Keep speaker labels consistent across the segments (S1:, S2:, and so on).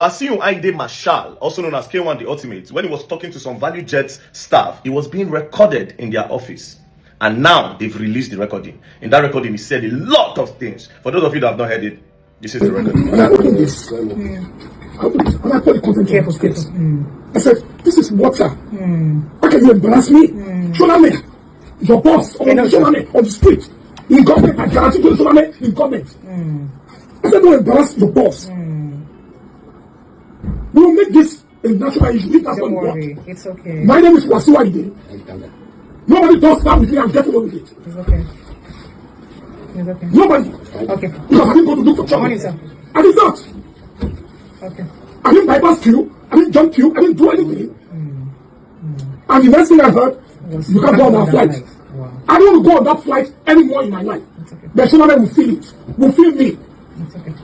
S1: Asiu Aide Marshal, also known as K1 the Ultimate, when he was talking to some Value Jets staff, it was being recorded in their office. And now they've released the recording. In that recording, he said a lot of things. For those of you that have not heard it, this is the recording.
S2: When I put this, when I put the content of this, I said, this is water. How can you embarrass me? Shoname, your boss, or Shoname on the street, in government, I guarantee you Shoname in government. I said, don't embarrass your boss. We will make this a national issue. If that's
S3: Don't
S2: what
S3: worry,
S2: you want.
S3: it's okay.
S2: My name is Wasiu Aide. Nobody does that with me. I'm getting on with it.
S3: It's okay. It's okay.
S2: Nobody.
S3: Okay.
S2: Because I didn't go to look for trouble.
S3: Morning, sir.
S2: I did not.
S3: Okay.
S2: I didn't bypass you. I didn't jump you. I didn't do anything. And the next thing I heard, you can't go on that flight.
S3: Wow.
S2: I don't want to go on that flight anymore in my life.
S3: It's okay.
S2: The Shoname will feel it. Will feel me.
S3: It's okay.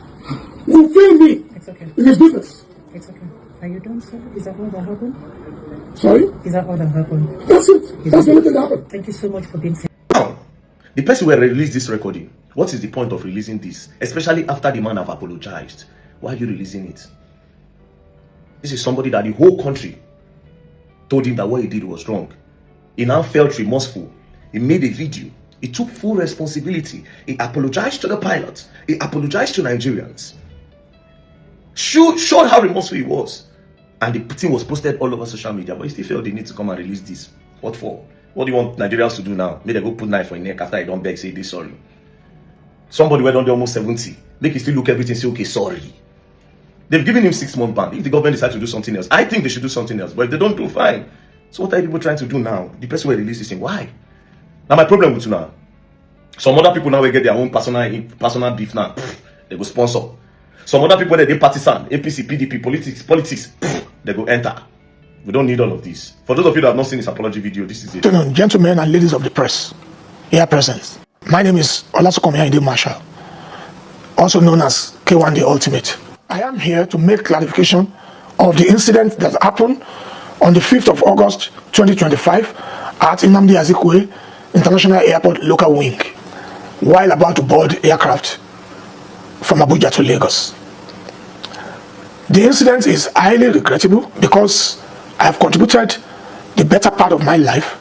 S2: Will feel me.
S3: It's okay.
S2: In his business.
S3: It's okay. Are you done, sir? Is that all that happened?
S2: Sorry?
S3: Is that all that happened?
S2: That's it. That's the only thing that happened.
S3: Thank you so much for being safe.
S1: Now, the person will release this recording. What is the point of releasing this? Especially after the man have apologized. Why are you releasing it? This is somebody that the whole country told him that what he did was wrong. He now felt remorseful. He made a video. He took full responsibility. He apologized to the pilot. He apologized to Nigerians. Showed how remorseful he was. And the thing was posted all over social media. But he still felt they need to come and release this. What for? What do you want Nigerians to do now? Make them go put knife on your neck after he don't beg, say this sorry. Somebody went on there almost 70. Make him still look everything, say okay, sorry. They've given him 6-month ban. If the government decides to do something else, I think they should do something else. But if they don't do, fine. So what are people trying to do now? The person will release this thing. Why? Now my problem with you now. Some other people now will get their own personal beef now. They go sponsor. Some other people that they partisan, APC, PDP, politics, they go enter. We don't need all of this. For those of you that have not seen this apology video, this is it.
S2: Good afternoon, gentlemen and ladies of the press here present. My name is Leãkêd Aide Marshal, also known as K1 the Ultimate. I am here to make clarification of the incident that happened on the 5th of August 2025 at Nnamdi Azikiwe International Airport local wing while about to board aircraft from Abuja to Lagos. The incident is highly regrettable because I have contributed the better part of my life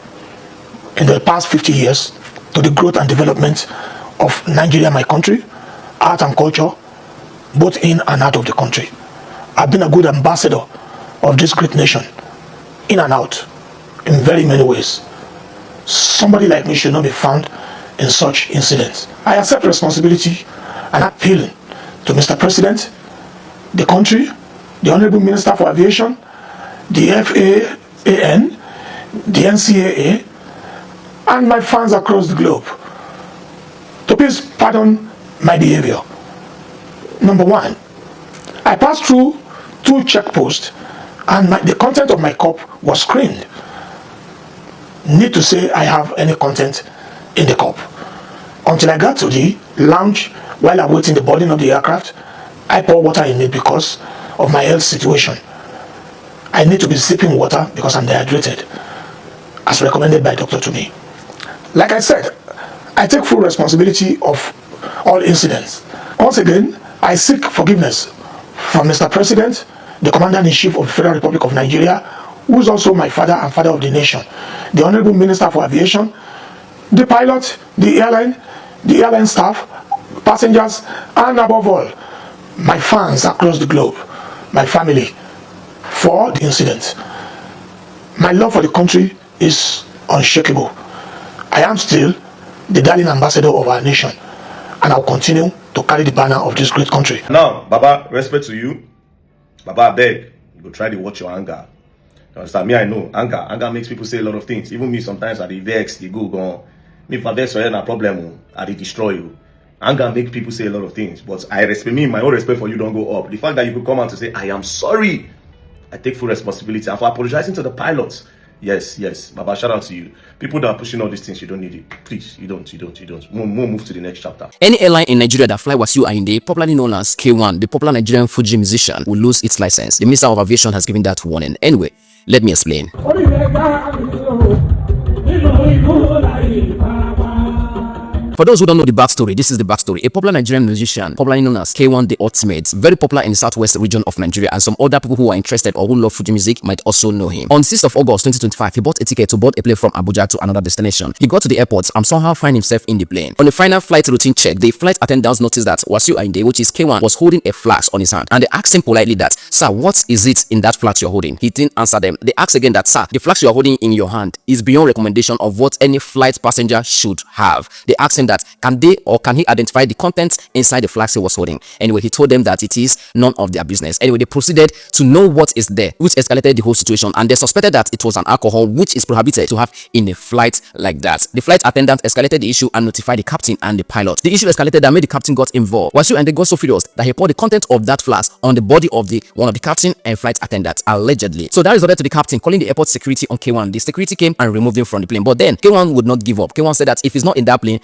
S2: in the past 50 years to the growth and development of Nigeria, my country, art and culture, both in and out of the country. I've been a good ambassador of this great nation, in and out, in very many ways. Somebody like me should not be found in such incidents. I accept responsibility and appeal to Mr. President, the country, the Honorable Minister for Aviation, the FAAN, the NCAA, and my fans across the globe to please pardon my behavior. Number one, I passed through 2 checkposts and the content of my cup was screened. Need to say I have any content in the cup. Until I got to the lounge while awaiting the boarding of the aircraft, I pour water in it because of my health situation. I need to be sipping water because I'm dehydrated, as recommended by doctor to me. Like I said, I take full responsibility of all incidents. Once again, I seek forgiveness from Mr. President, the Commander-in-Chief of the Federal Republic of Nigeria, who is also my father and father of the nation, the Honorable Minister for Aviation, the pilot, the airline staff, passengers, and above all, my fans across the globe, my family, for the incident. My love for the country is unshakable. I am still the darling ambassador of our nation, and I'll continue to carry the banner of this great country.
S1: Now, Baba, respect to you. Baba, I beg, you go try to watch your anger. You understand? Me, I know. Anger makes people say a lot of things. Even me, sometimes I vex, they go. Me, if I vex, I have a problem, I destroy you. Anger makes people say a lot of things. But I respect me, my own respect for you don't go up. The fact that you could come out to say, I am sorry, I take full responsibility. And for apologizing to the pilots, yes, Baba, shout out to you. People that are pushing all these things, you don't need it. Please, you don't. Move to the next chapter.
S4: Any airline in Nigeria that fly Wasiu Aide, popularly known as K1, the popular Nigerian Fuji musician, will lose its license. The Minister of Aviation has given that warning. Anyway, let me explain. For those who don't know the backstory, this is the backstory. A popular Nigerian musician, popularly known as K1 the Ultimate, very popular in the southwest region of Nigeria, and some other people who are interested or who love Fuji music might also know him. On 6th of August 2025, he bought a ticket to board a plane from Abuja to another destination. He got to the airport and somehow find himself in the plane. On the final flight routine check, the flight attendants noticed that Wasiu Ayinde, which is K1, was holding a flask on his hand, and they asked him politely that, "Sir, what is it in that flask you're holding?" He didn't answer them. They asked again that, "Sir, the flask you're holding in your hand is beyond recommendation of what any flight passenger should have." They asked him that, can he identify the contents inside the flask he was holding? Anyway, he told them that it is none of their business. Anyway, they proceeded to know what is there, which escalated the whole situation, and they suspected that it was an alcohol which is prohibited to have in a flight like that. The flight attendant escalated the issue and notified the captain and the pilot. The issue escalated and made the captain got involved. Wasiu and they got so furious that he poured the content of that flask on the body of one of the captain and flight attendants, allegedly. So that resulted to the captain calling the airport security on K1. The security came and removed him from the plane, but then K1 would not give up. K1 said that if he's not in that plane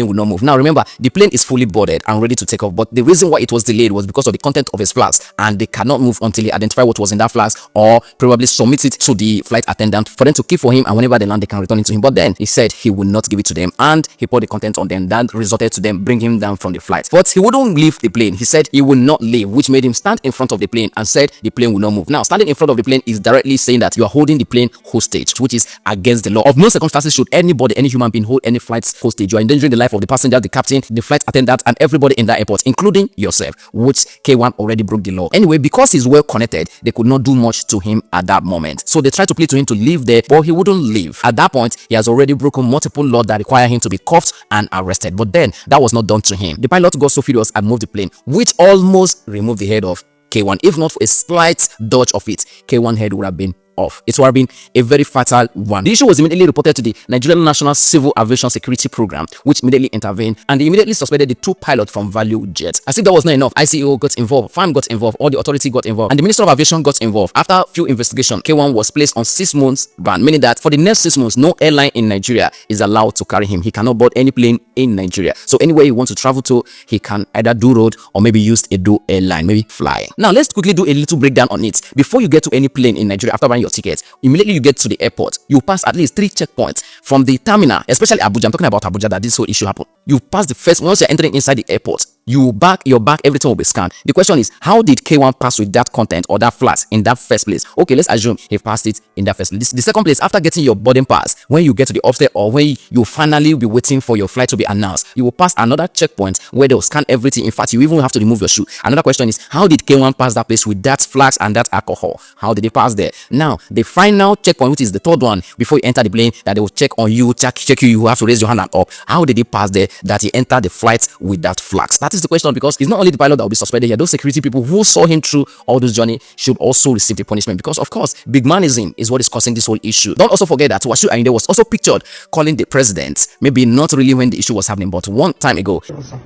S4: would not move. Now remember, the plane is fully boarded and ready to take off, but the reason why it was delayed was because of the content of his flask, and they cannot move until he identify what was in that flask or probably submit it to the flight attendant for them to keep for him, and whenever they land they can return it to him. But then he said he would not give it to them, and he poured the content on them. That resulted to them bring him down from the flight, but he wouldn't leave the plane. He said he would not leave, which made him stand in front of the plane and said the plane will not move. Now, standing in front of the plane is directly saying that you are holding the plane hostage, which is against the law. Of no circumstances should anybody, any human being, hold any flight hostage. You are endangering the life of the passenger, the captain, the flight attendant, and everybody in that airport, including yourself, which K1 already broke the law. Anyway, because he's well connected, they could not do much to him at that moment. So they tried to plead to him to leave there, but he wouldn't leave. At that point, he has already broken multiple laws that require him to be cuffed and arrested. But then that was not done to him. The pilot got so furious and moved the plane, which almost removed the head of K1. If not for a slight dodge of it, K1 head would have been off. It would have been a very fatal one. The issue was immediately reported to the Nigerian National Civil Aviation Security Program, which immediately intervened, and they immediately suspended the two pilots from Value Jet. As if that was not enough, ICAO got involved, FAM got involved, all the authority got involved, and the Minister of Aviation got involved. After a few investigations, K1 was placed on 6 months ban, meaning that for the next 6 months, no airline in Nigeria is allowed to carry him. He cannot board any plane in Nigeria. So anywhere he wants to travel to, he can either do road or maybe use a do airline, maybe fly. Now let's quickly do a little breakdown on it. Before you get to any plane in Nigeria after buying your ticket, immediately you get to the airport, you pass at least 3 checkpoints from the terminal, especially Abuja. I'm talking about Abuja that this whole issue happened. You pass the first, once you're entering inside the airport, your back, everything will be scanned. The question is, how did K1 pass with that content or that flask in that first place? Okay, let's assume he passed it in that first place. The second place, after getting your boarding pass, when you get to the upstairs or when you finally be waiting for your flight to be announced, you will pass another checkpoint where they'll scan everything. In fact, you even have to remove your shoe. Another question is, how did K1 pass that place with that flask and that alcohol? How did he pass there? Now, the final checkpoint, which is the third one before you enter the plane, that they will check on you, check you, you have to raise your hand and up. How did he pass there that he entered the flight with that flask? That is the question, because it's not only the pilot that will be suspended here. Those security people who saw him through all this journey should also receive the punishment, because of course big manism is what is causing this whole issue. Don't also forget that Wasiu Ayinde was also pictured calling the president, maybe not really when the issue was happening, but one time ago.
S2: Thank you, sir.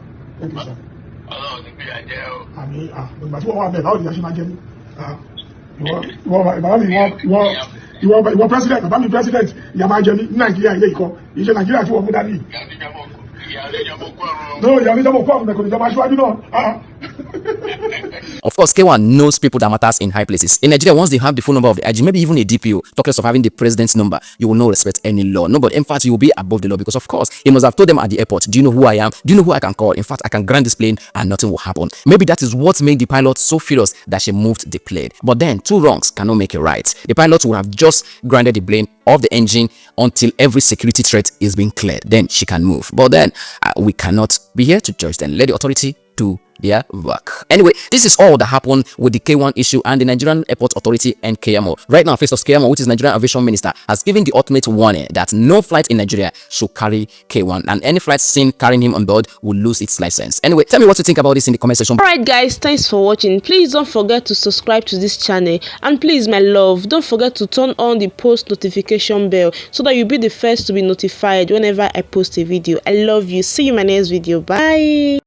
S2: Ìwọ president, bàbá mi president, ìyàmá jẹ ní Nàìjíríà ilé ìkọ́, ìṣe Nàìjíríà tí wọ́n mú dání. No, ìyàwó ìjọba kọ́ ọ̀hún ẹ̀kọ́ ìjọba aṣíwájú náà.
S4: Of course, K1 knows people that matters in high places. In Nigeria, once they have the phone number of the IG, maybe even a DPO, talk less of having the president's number, you will not respect any law. No, but in fact, you will be above the law, because of course, he must have told them at the airport, do you know who I am? Do you know who I can call? In fact, I can grant this plane and nothing will happen. Maybe that is what made the pilot so furious that she moved the plane. But then, 2 wrongs cannot make it right. The pilot would have just granted the plane off the engine until every security threat is being cleared. Then she can move. But then, we cannot be here to judge them. Let the authority do their work. Anyway, this is all that happened with the K1 issue, and the Nigerian Airport Authority and KMO. Right now, Festus KMO, which is Nigerian Aviation Minister, has given the ultimate warning that no flight in Nigeria should carry K1, and any flight seen carrying him on board will lose its license. Anyway, tell me what you think about this in the comment section.
S5: Alright guys, thanks for watching. Please don't forget to subscribe to this channel, and please, my love, don't forget to turn on the post notification bell so that you'll be the first to be notified whenever I post a video. I love you. See you in my next video. Bye.